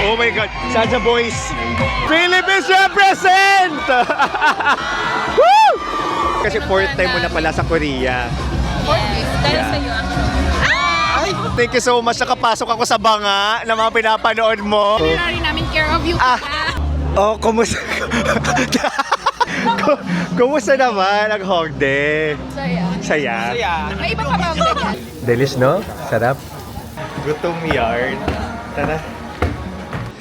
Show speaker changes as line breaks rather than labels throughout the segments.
Oh my God, Saja Boys! Philippines represent! Woo! Kasi fourth time mo na pala sa Korea.
Dahil sa iyo
Ay, thank you so much. Nakapasok ako sa banga na mga pinapanood mo.
Itinerary namin, care of you.
Oh, kumusta? Kumusta naman ang holiday? Saya.
May iba pa ba ang ganyan?
Delish, no? Sarap. Gutom yard. Tara.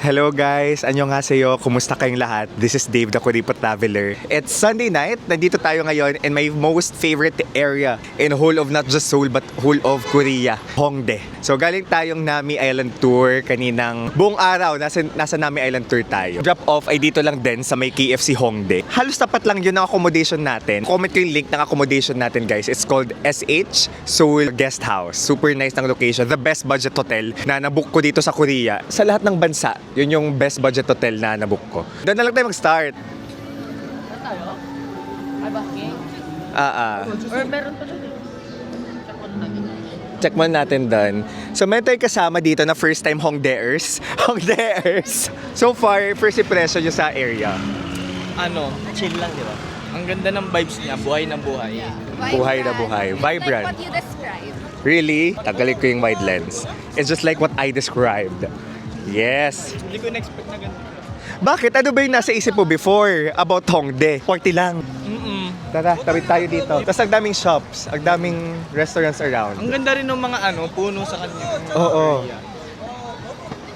Hello guys, annyeonghaseyo. Kumusta kayong lahat? This is Dave, the Kuripot Traveler. It's Sunday night. Nandito tayo ngayon in my most favorite area in whole of not just Seoul but whole of Korea, Hongdae. So galing tayong Nami Island tour kaninang buong araw. Nasa Nami Island tour tayo. Drop off ay dito lang din sa may KFC Hongdae. Halos tapat lang yun ang accommodation natin. Comment ko yung link ng accommodation natin guys. It's called SH Seoul Guest House. Super nice ng location. The best budget hotel na nabook ko dito sa Korea. Sa lahat ng bansa, yun yung best budget hotel na nabook ko. Doon na lang tayo mag-start.
Tayo? Ay, bakit?
Or meron pa doon. Check mo natin doon. So, meron tayong kasama dito na first time Hongdaeers. Hongdaeers! So far, first impression nyo sa area.
Chill lang, di ba? Ang ganda ng vibes niya, buhay na buhay.
Buhay na buhay. Vibrant.
Like what you described.
Really? Tagalin ko yung wide lens. It's just like what I described. Yes.
Hindi ko na-expect na ganito.
Bakit? Ano ba yung nasa isip mo before about Hongdae? Party lang. Tara, tawid tayo dito. Tapos ang daming shops, ang daming restaurants around.
Ang ganda rin ng mga puno sa kanya.
Oo.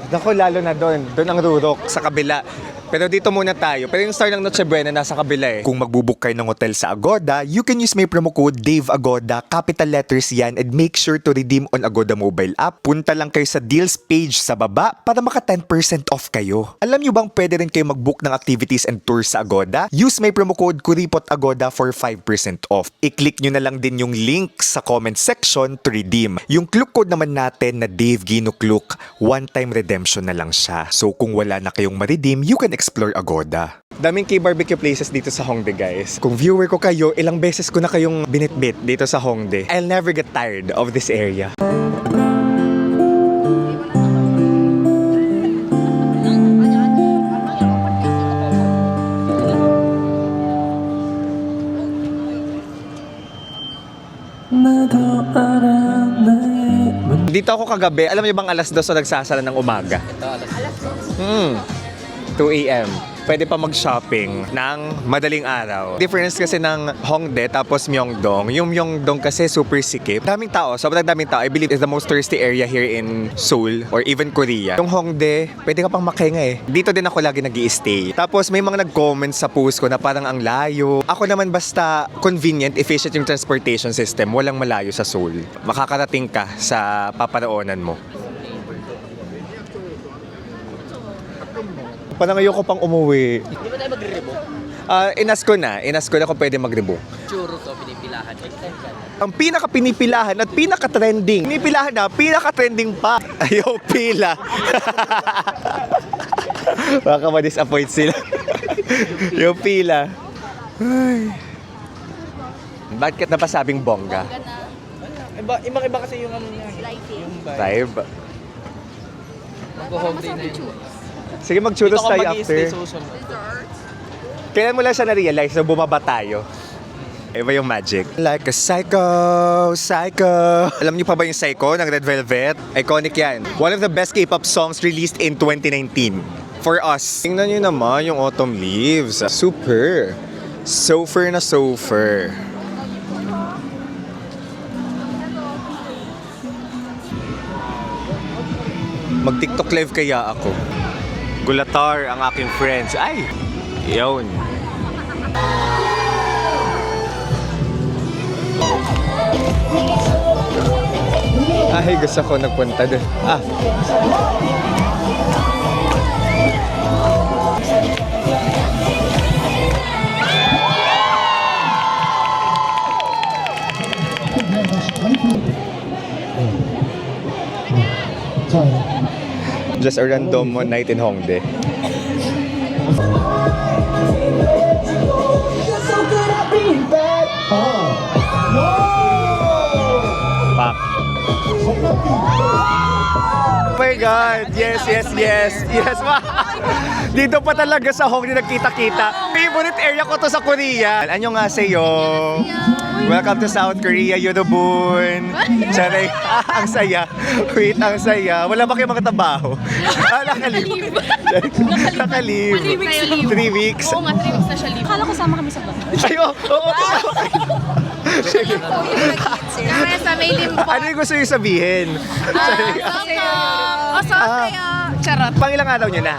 Nako, lalo na doon. Doon ang rurok sa kabila. Pero dito muna tayo. Pero yung star ng Noche Buena nasa kabila eh. Kung magbubook kayo ng hotel sa Agoda, you can use my promo code DAVEAGODA, capital letters yan, and make sure to redeem on Agoda mobile app. Punta lang kayo sa deals page sa baba para maka 10% off kayo. Alam nyo bang pwede rin kayo magbook ng activities and tours sa Agoda? Use my promo code KURIPOTAGODA for 5% off. I-click nyo na lang din yung link sa comment section to redeem. Yung Klook code naman natin na Dave Gino Klook, one-time redemption na lang siya. So kung wala na kayong ma-redeem, you can explore Agoda. Daming K-barbecue places dito sa Hongdae guys. Kung viewer ko kayo, ilang beses ko na kayong binitbit dito sa Hongdae. I'll never get tired of this area. Dito ako kagabi, alam niyo bang alas 2 nagsasara ng umaga?
Alas 2.
2 a.m. Pwede pa mag-shopping ng madaling araw. Difference kasi ng Hongdae tapos Myeongdong. Yung Myeongdong kasi super sikip. Daming tao, sobrang daming tao. I believe is the most thirsty area here in Seoul or even Korea. Yung Hongdae, pwede ka pang makenga eh. Dito din ako lagi nag-i-stay. Tapos may mga nag-comment sa post ko na parang ang layo. Ako naman basta convenient, efficient yung transportation system. Walang malayo sa Seoul. Makakarating ka sa paparoonan mo. Parang ayoko pang umuwi.
Hindi ba tayo magre-rebo?
Inas ko na kung pwede mag-rebook.
Churros o pinipilahan. Next time ka na.
Ang pinaka-pinipilahan at pinaka-trending. Pinipilahan na, pinaka-trending pa. Ayaw pila. Baka ma-disappoint sila. Yung pila. Ay. Bakit napasabing bongga?
Ibang-iba kasi yung niya. Yung
Vibe.
Mag-Hongdae na yun.
Sige, mag-churros
Dito ka
tayo
mag-i-stay
after.
sa susunod.
Kailan mo lang siya na-realize na bumaba tayo? Iba yung magic. Like a psycho. Alam niyo pa ba yung Psycho ng Red Velvet? Iconic yan. One of the best K-pop songs released in 2019. For us. Tingnan niyo naman yung autumn leaves. Super. Sofer na sofer. Mag-TikTok live kaya ako. Gulatar ang aking friends. Ay! Yun. Ay, gusto ko nagpunta doon. Just a random night in Hongdae. Pak. God. Yes, yes, yes. Yes, dito pa talaga sa Hongdae nagkita-kita. Favorite area ko to sa Korea. Annyeonghaseyo. Welcome to South Korea, Yunobun. Charay. Ang saya. Wait, ang saya. Wala ba kayong mga trabaho? Nakalib. Nakalib. 3 weeks.
Oo nga, 3 weeks na siya libre. Akala ko sama kami sa baba.
Ayo, oo. Sige.
Kaya sa may limpo.
Ano yung gusto yung sabihin?
O, so sa'yo. Charot.
Pangilang araw nyo na?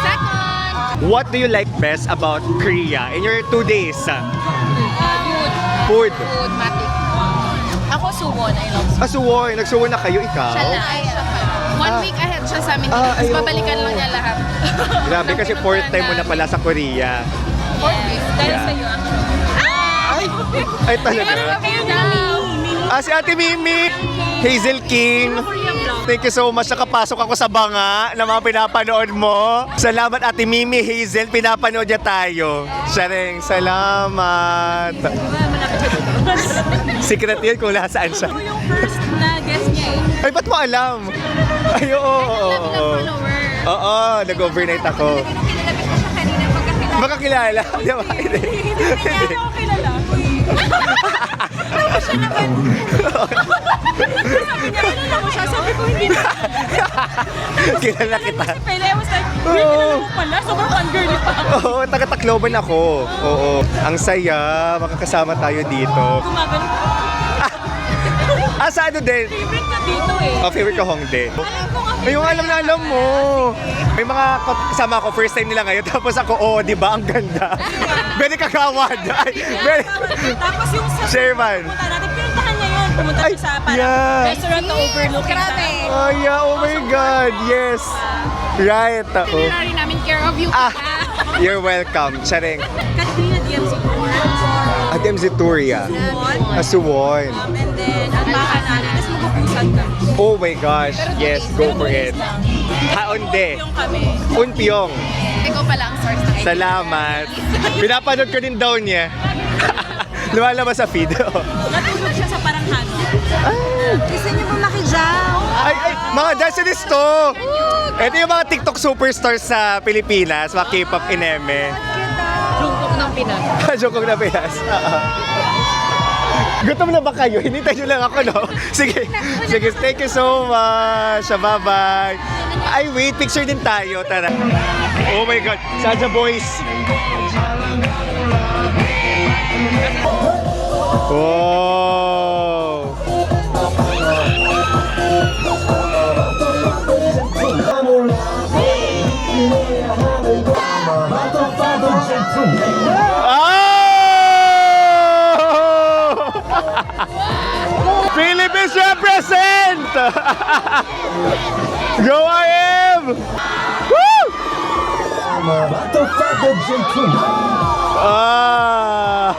Second.
What do you like best about Korea in your 2 days?
Food.
Food.
Food, matik. Ako suwon. I love suwon.
Suwon. Nagsuwon na kayo, ikaw?
Siya lang. Ay, siya pa. 1 week ahead siya sa amin.
Ah,
Tapos
ay,
babalikan
oo.
lang niya lahat.
Grabe kasi 4th time mo na pala sa Korea.
4th week. Dahil
Yeah.
sa'yo.
Ay, talaga? Si Ate Mimi! Hazel King! Thank you so much. Nakapasok ako sa banga na mga pinapanood mo. Salamat Ate Mimi, Hazel. Pinapanood niya tayo. Sharing, salamat. Secret yun kung nasaan siya.
Ako yung first na guest niya eh.
Ay, ba't mo alam? Ay, oo, oo, oo. Oo, nag-overnight ako.
Kinalabit ko siya kanina pagkakilala.
Makakilala? Di ba? Hindi. Hindi.
ako kilala. Tapos siya naman. Sabi niya, kilala mo siya. Sabi ko, hindi na.
Kilala kita.
Si Pele, I was like, wait, kilala mo pala. Sobrang fangirl pa.
Oo, taga-Tacloban ako. Oo. Ang saya, makakasama tayo dito.
Gumagano.
Sa ano din?
Favorite ka dito eh.
Favorite ko Hongdae.
Alam ko nga.
Ay, yung alam na alam mo. May mga kasama ko, first time nila ngayon. Tapos ako, di ba? Ang ganda. Very kagawad. Ay, very...
Tapos yung sa
Sherman.
pumunta natin, pinuntahan niya yun. Pumunta
Ay,
siya sa parang
yeah.
restaurant na overlooking
Grabe.
sa...
Oh, yeah. Oh my God. Yes. Right. Oo.
Itinerary namin, care of you.
You're welcome. Charing.
Katrina DMC Tour.
At Zituria.
Suwon.
Asuwon.
And then, ang baka namin. Tapos magpupusan ka.
Oh my gosh. Yes, go for it. Haonde.
Yung kami.
Unpyong.
Ikaw pala ang source ng idea.
Salamat. Pinapanood ko din daw niya. Lumalabas sa feed.
Natulog siya sa parang hano.
Gusto niyo ba makijaw?
Ay, mga danceries to. Ito yung mga TikTok superstars sa Pilipinas, mga K-pop ineme.
Jungkook ng Pinas.
Jungkook na Pinas. Gutom na ba kayo? Hinintay nyo lang ako, no? Sige, sige, thank you so much. Bye-bye. Ay, wait, picture din tayo. Tara. Oh my God, Saja Boys. Wow. Oh! Philippines represent! Go IM! Woo! Ah!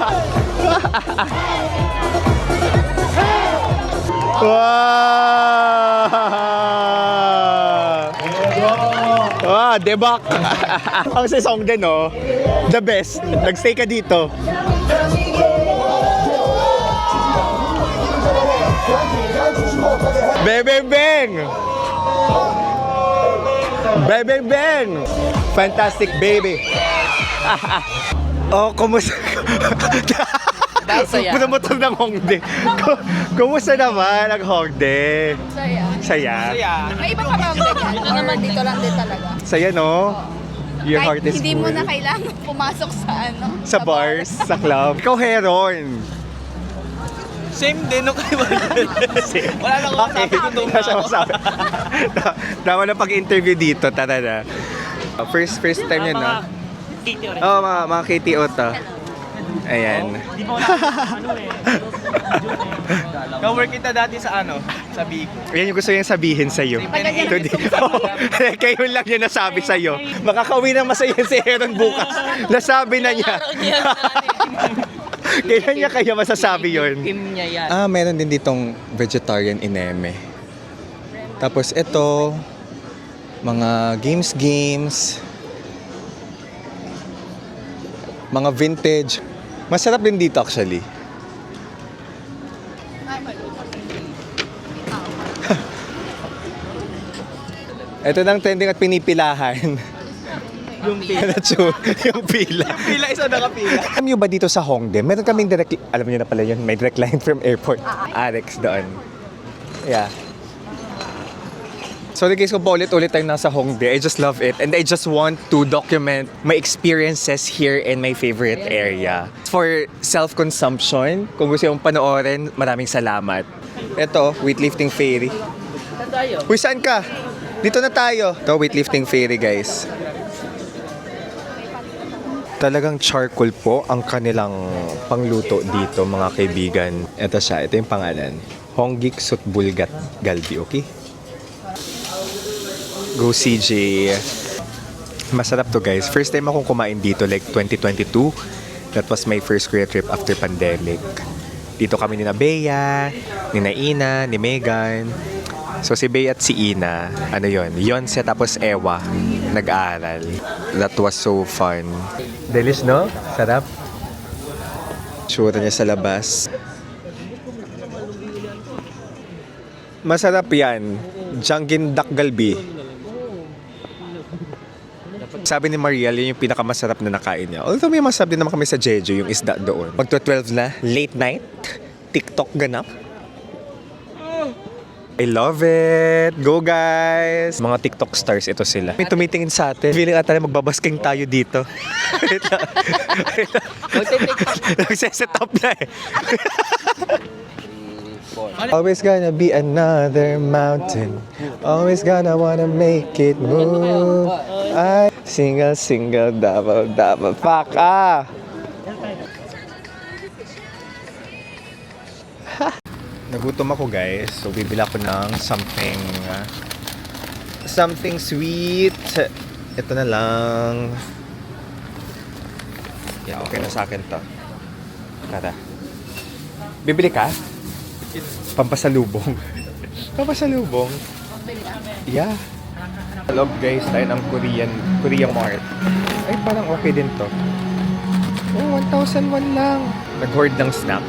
Wow! Debak! Ang si Song din, no? The best. Nagstay ka dito. Bebeng Beng! Bebeng Beng! Fantastic baby! Oh, kumusta?
Saya.
Pumutol ng Hongdae. Kumusta naman ang Hongdae?
Saya.
Saya?
Kaya,
May iba pa bang ganyan?
Ito naman, dito lang din talaga.
Saya, no? Your heart
Kahit
is
hindi mo
full.
na kailangan pumasok sa ano.
Sa bars, sa club. Ikaw, Heron.
same din nung kayo. Wala na akong
Okay,
sabi ko
nasa masabi. Tama na pag-interview dito, tara na. First time yun, no? Oo, mga KTO to. Ayan.
Di ba wala ano eh. Ka-work kita dati sa ano? Sa Bigo.
Yan yung gusto niyang sabihin sa'yo. Today. Kayo lang yung nasabi sa'yo. Makakauwi ng masaya si Heron bukas. Nasabi na niya. Kailan niya kaya masasabi yun?
Team niya yan.
Meron din ditong vegetarian ineme. Tapos ito, mga games. Mga vintage. Masarap din dito actually. Ito nang trending at pinipilahan.
Yung pila.
Yung pila.
Pila, isa nakapila.
Alam nyo ba dito sa Hongdae, meron kaming direct, alam nyo na pala yun, may direct line from airport. Arex doon. Yeah. So in case kung paulit-ulit tayo nasa Hongdae, I just love it. And I just want to document my experiences here in my favorite area. For self-consumption, kung gusto yung panoorin, maraming salamat. Ito, weightlifting ferry.
Saan tayo?
Uy, saan ka? Dito na tayo. Ito, weightlifting ferry, guys. Talagang charcoal po ang kanilang pangluto dito, mga kaibigan. Ito siya, ito yung pangalan. Honggik Sutbulgat Galbi, okay? Go CJ. Masarap to, guys. First time akong kumain dito, like 2022. That was my first Korea trip after pandemic. Dito kami ni Bea, ni Ina, ni Megan. So si Bea at si Ina, ano yon? Yonse tapos Ewa, nag-aaral. That was so fun. Delish, no? Sarap. Sure niya sa labas. Masarap yan. Jangin Dak Galbi. Sabi ni Mariel, yun yung pinakamasarap na nakain niya. Although may masarap din naman kami sa Jeju, yung isda doon. Magto-12 na, late night, TikTok ganap. I love it! Go guys! Mga TikTok stars ito sila. May tumitingin sa atin. Feeling ata na magbabasking tayo dito. Nagsiset up na eh. Always gonna be another mountain. Always gonna wanna make it move. I single, double, fuck ah! Nagutom ako, guys. So, bibila ko ng something sweet. Ito na lang. Yeah, okay na sa akin to. Tara. Bibili ka? Pampasalubong. Pampasalubong. Yeah. Sa loob, guys, tayo ng Korean Mart. Ay, parang okay din to. Oh, 1,001 lang. Nag-hoard ng snack.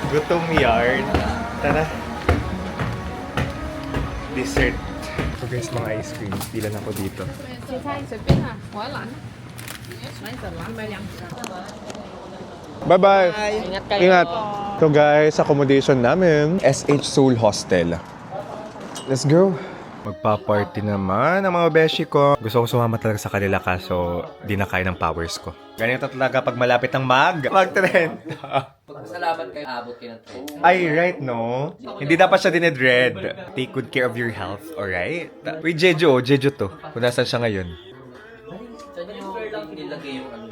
Gutom yard. Tara. Dessert. So guys, mga ice cream. Pila na ako dito. Bye-bye.
Ingat kayo.
Ingat. So guys, accommodation namin. SH Seoul Hostel. Let's go. Magpa-party naman ang mga beshi ko. Gusto ko sumama talaga sa kanila kaso di na kaya ng powers ko. Ganito talaga pag malapit ang mag-trend.
Salamat kayo. Abot kayo ng trend.
Ay, right, no? Hindi dapat siya dinedread. Take good care of your health, alright? Uy, Jeju to. Kung nasan siya ngayon.
Saan nyo nilagay yung ano?